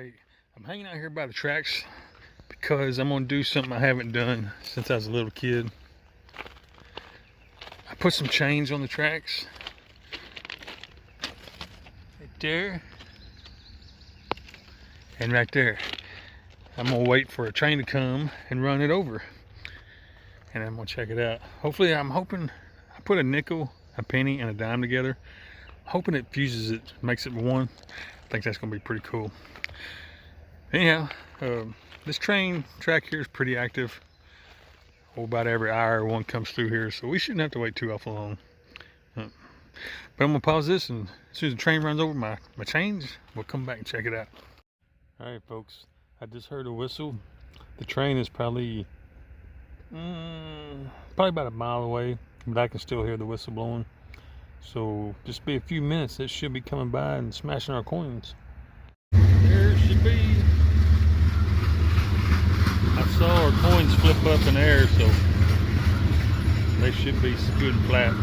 Hey, I'm hanging out here by the tracks because I'm gonna do something I haven't done since I was a little kid. I put some chains on the tracks right there and right there. I'm gonna wait for a train to come and run it over, and I'm gonna check it out. Hopefully, I'm hoping I put a nickel, a penny, and a dime together. Hoping it fuses it, makes it one. I think that's gonna be pretty cool. Anyhow, this train track here is pretty active. About every hour one comes through here, so we shouldn't have to wait too awful long. But I'm gonna pause this, and as soon as the train runs over my chains, we'll come back and check it out. All right, folks, I just heard a whistle. The train is probably about a mile away, but I can still hear the whistle blowing. So just be a few minutes, it should be coming by and smashing our coins. There it should be. I saw our coins flip up in the air, so they should be good and flat.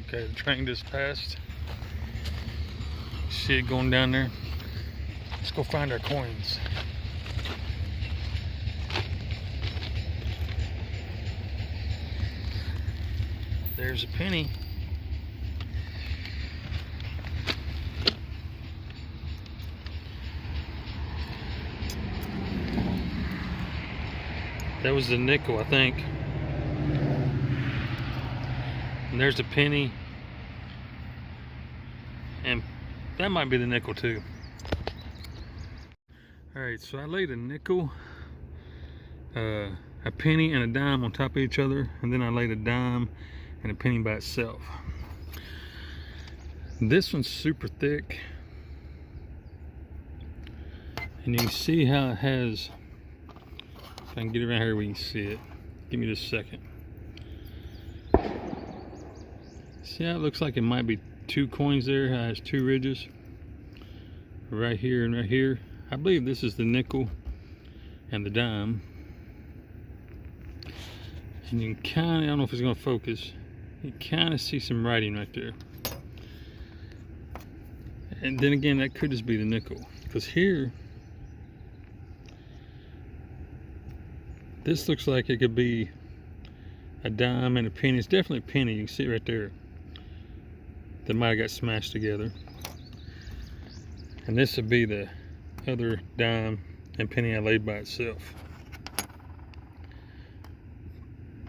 Okay, the train just passed. See it going down there. Let's go find our coins. There's a penny. That was the nickel, I think. And there's a penny. And that might be the nickel too. Alright, so I laid a nickel, a penny, and a dime on top of each other, and then I laid a dime and a penny by itself. This one's super thick, and you can see how it has, if I can get around here we can see it. Give me just a second. See how it looks like it might be two coins there? It has two ridges right here and right here. I believe this is the nickel and the dime. And you can kind of, I don't know if it's going to focus, you kind of see some writing right there. And then again, that could just be the nickel, because here this looks like it could be a dime and a penny. It's definitely a penny. You can see it right there. That might have got smashed together. And this would be the other dime and penny I laid by itself.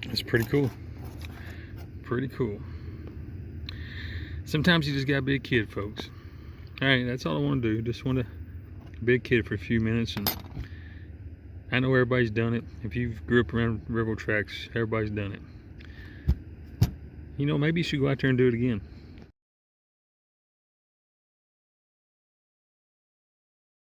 That's pretty cool. Pretty cool. Sometimes you just gotta be a kid, folks. Alright, that's all I want to do. Just want to be a kid for a few minutes. And I know everybody's done it. If you grew up around railroad tracks, everybody's done it. You know, maybe you should go out there and do it again.